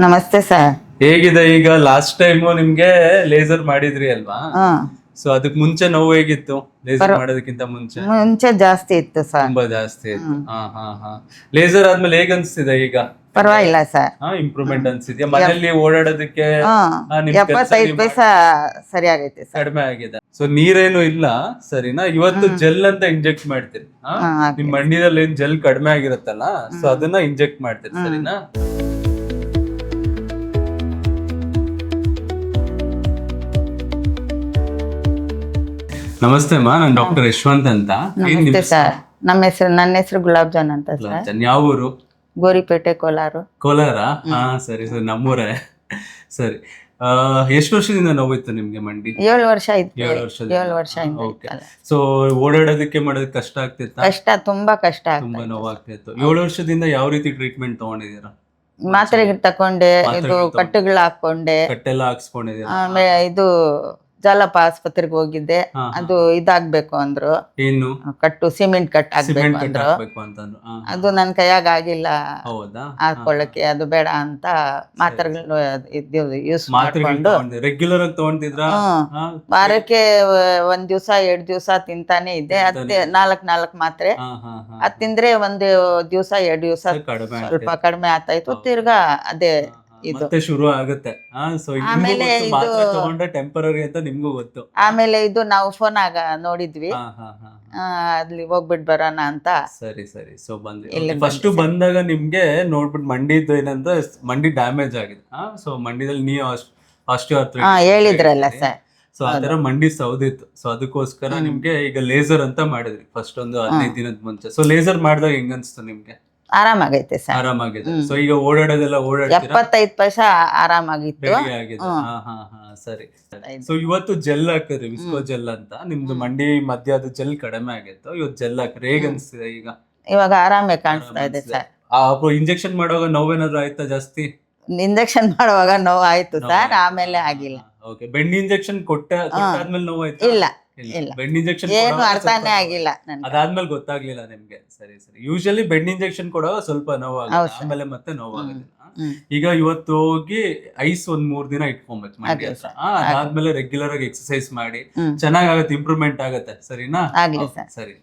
ನಮಸ್ತೆ ಸರ್. ಹೇಗಿದೆ ಈಗ? ಲಾಸ್ಟ್ ಟೈಮ್ ನಿಮ್ಗೆ ಲೇಸರ್ ಮಾಡಿದ್ರಿ ಅಲ್ವಾ? ಸೊ ಅದಕ್ ಮುಂಚೆ ನೋವು ಹೇಗಿತ್ತು? ಲೇಸರ್ ಮಾಡೋದಕ್ಕಿಂತ ಮುಂಚೆ ಜಾಸ್ತಿ ಇತ್ತು ಸರ್. ತುಂಬಾ ಜಾಸ್ತಿ ಇತ್ತು. ಹಾ. ಲೇಸರ್ ಆದ್ಮೇಲೆ ಹೇಗ್ ಅನ್ಸ್ತಿದೆ ಈಗ? ಪರವಾಗಿಲ್ಲ ಸರ್. ಇಂಪ್ರೂವ್ಮೆಂಟ್ ಅನ್ಸಿದ್ಯಾ? ಮನೆಯಲ್ಲಿ ಓಡಾಡೋದಕ್ಕೆ 75 ಪೈಸಾ ಸರಿಯಾಗೈತೆ ಸರ್. ಕಡಿಮೆ ಆಗಿದೆ. ಸೊ ನೀರೇನು ಇಲ್ಲ, ಸರಿನಾ? ಇವತ್ತು ಜೆಲ್ ಅಂತ ಇಂಜೆಕ್ಟ್ ಮಾಡ್ತೀರಿ. ನಿಮ್ ಮಂಡಿದಲ್ಲಿ ಏನ್ ಜೆಲ್ ಕಡಿಮೆ ಆಗಿರುತ್ತಲ್ಲ, ಸೊ ಅದನ್ನ ಇಂಜೆಕ್ಟ್ ಮಾಡ್ತೀರಿ, ಸರಿನಾ? ನಮಸ್ತೆ ಅಮ್ಮ, ನಾನು ಡಾಕ್ಟರ್ ಯಶವಂತ್ ಅಂತ. ನಮಸ್ತೆ ಸರ್. ನನ್ನ ಹೆಸರು ಗುಲಾಬ್ ಜಾನ್ ಅಂತ ಸರ್. ಯಾವ ಊರು? ಗೋರಿಪೇಟೆ, ಕೋಲಾರ. ಹಾ, ಸರಿ ಸರಿ, ನಮ್ಮೂರೇ. ಸರಿ. ಎಷ್ಟು ವರ್ಷದಿಂದ ನೋವಿತ್ತು ನಿಮ್ಗೆ ಮಂಡಿ? 7 ವರ್ಷ ಆಯ್ತು. 7 ವರ್ಷ. ಸೊ ಓಡಾಡೋದಕ್ಕೆ ಮಾಡೋದಕ್ಕೆ ಕಷ್ಟ ಆಗ್ತಿತ್ತ? ತುಂಬಾ ಕಷ್ಟ ತುಂಬಾ ನೋವಾಗ್ತಿತ್ತು. 7 ವರ್ಷದಿಂದ ಯಾವ ರೀತಿ ಟ್ರೀಟ್ಮೆಂಟ್ ತಗೊಂಡಿದ್ದೀರಾ? ಮಾತ್ರೆಗಳು ತಕೊಂಡೆ, ಇದು ಕಟ್ಟುಗಳು ಹಾಕೊಂಡೆ, ಕಟ್ಟೆಲ್ಲ ಹಾಕ್ಸ್ಕೊಂಡಿದ್ದೀರಾ? ಆಮೇಲೆ ಇದು ಜಾಲಪ ಆಸ್ಪತ್ರೆಗೆ ಹೋಗಿದ್ದೆ. ಅದು ಇದಾಗ್ಬೇಕು ಅಂದ್ರು, ಏನು ಕಟ್ಟು ಸಿಮೆಂಟ್ ಕಟ್ ಹಾಕ್ಬೇಕು ಅಂದ್ರು. ಅದು ನನ್ ಕೈಯಾಗ ಆಗಿಲ್ಲ ಹಾಕೊಳ್ಳಕ್ಕೆ, ಅದು ಬೇಡ ಅಂತ ಮಾತ್ರೆಗಳು ಯೂಸ್ ಮಾಡ್ಕೊಂಡು ರೆಗ್ಯುಲರ್ ಆಗಿ ತಗೊಂಡಿದ್ರ? ವಾರಕ್ಕೆ 1 ದಿವಸ 2 ದಿವಸ ತಿಂತಾನೆ ಇದ್ದೆ. ಅದೇ 4 ಮಾತ್ರೆ ಅದ್ ತಿಂದ್ರೆ 1 ದಿವಸ 2 ದಿವಸ ಸ್ವಲ್ಪ ಕಡಿಮೆ ಆಗ್ತಾಯಿತ್ತು. ತಿರ್ಗಾ ಅದೇ ಮತ್ತೆ ಶುರು ಆಗುತ್ತೆ. ಆಮೇಲೆ ಟೆಂಪರರಿ ಅಂತ ನಿಮ್ಗೂ ಗೊತ್ತು. ಆಮೇಲೆ ಇದು ನಾವು ಫೋನ್ ಆಗ ನೋಡಿದ್ವಿ, ಅಲ್ಲಿ ಹೋಗ್ಬಿಟ್ ಬರೋಣ ಅಂತ. ಸರಿ ಸರಿ. ಸೊ ಬಂದ್ವಿ. ಫಸ್ಟ್ ಬಂದಾಗ ನಿಮ್ಗೆ ನೋಡ್ಬಿಟ್ಟು ಮಂಡಿದ್ದು ಏನಂದ್ರೆ ಮಂಡಿ ಡ್ಯಾಮೇಜ್ ಆಗಿದೆ. ಸೊ ಮಂಡಿದಲ್ಲಿ ನೀವು ಹೇಳಿದ್ರಲ್ಲ ಸರ್. ಸೊ ಆತರ ಮಂಡಿ ಸೌದಿತ್ತು. ಸೊ ಅದಕ್ಕೋಸ್ಕರ ನಿಮ್ಗೆ ಈಗ ಲೇಸರ್ ಅಂತ ಮಾಡಿದ್ರಿ ಫಸ್ಟ್ ಒಂದು 15 ದಿನದ ಮುಂಚೆ. ಸೊ ಲೇಸರ್ ಮಾಡಿದಾಗ ಹೆಂಗ್ ಅನ್ಸ್ತು ನಿಮ್ಗೆ? ಆರಾಮಾಗೈತೆ ಸರ್. ಆರಾಮಾಗಿದೆ. ಸೊ ಈಗ ಓಡಾಡೋದೆಲ್ಲ 75 ಪೈಸಾ ಆರಾಮಾಗಿತ್ತು. ಸರಿ. ಸೊ ಇವತ್ತು ಜೆಲ್ ಹಾಕಿದ್ರಿ, ವಿಸ್ಕೋ ಜೆಲ್ ಅಂತ. ನಿಮ್ದು ಮಂಡಿ ಮಧ್ಯ ಅದು ಜೆಲ್ ಕಡಿಮೆ ಆಗಿತ್ತು, ಇವತ್ತು ಜೆಲ್ ಹಾಕಿದ್ರಿ. ಹೇಗ್ ಅನ್ಸ್ತಿದೆ ಈಗ? ಇವಾಗ ಆರಾಮೇ ಕಾಣಿಸ್ತಾ ಇದೆ ಸರ್. ಇಂಜೆಕ್ಷನ್ ಮಾಡುವಾಗ ನೋವೇನಾದ್ರು ಆಯ್ತಾ ಜಾಸ್ತಿ? ಇಂಜೆಕ್ಷನ್ ಮಾಡುವಾಗ ನೋವು ಆಯ್ತು ಸರ್, ಆಮೇಲೆ ಆಗಿಲ್ಲ. ಓಕೆ. ಬೆಂಡ್ ಇಂಜೆಕ್ಷನ್ ಕೊಟ್ಟಾದ್ಮೇಲೆ ನೋವು ಆಯ್ತಾ? ಇಲ್ಲ, ಬೆಂಡ್ ಇಂಜೆಕ್ಷನ್ ಏನು ಅರ್ಥನೇ ಆಗಿಲ್ಲ. ಅದಾದ್ಮೇಲೆ ಗೊತ್ತಾಗ್ಲಿಲ್ಲ ನಿಮ್ಗೆ? ಸರಿ ಸರಿ. ಯೂಶಲಿ ಬೆಂಡ್ ಇಂಜೆಕ್ಷನ್ ಕೊಡುವಾಗ ಸ್ವಲ್ಪ ನೋವಾಗುತ್ತೆ, ಆಮೇಲೆ ಮತ್ತೆ ನೋವಾಗೋದಿಲ್ಲ. ಈಗ ಇವತ್ತು ಹೋಗಿ ಐಸ್ 1-3 ದಿನ ಇಟ್ಕೊಬೇಕು ಮಂಡಿ ಹತ್ರ. ಅದಾದ್ಮೇಲೆ ರೆಗ್ಯುಲರ್ ಆಗಿ ಎಕ್ಸರ್ಸೈಸ್ ಮಾಡಿ ಚೆನ್ನಾಗಾಗತ್ತೆ, ಇಂಪ್ರೂವ್ಮೆಂಟ್ ಆಗತ್ತೆ, ಸರಿನಾ? ಆಗ್ಲಿ ಸರ್. ಸರಿ.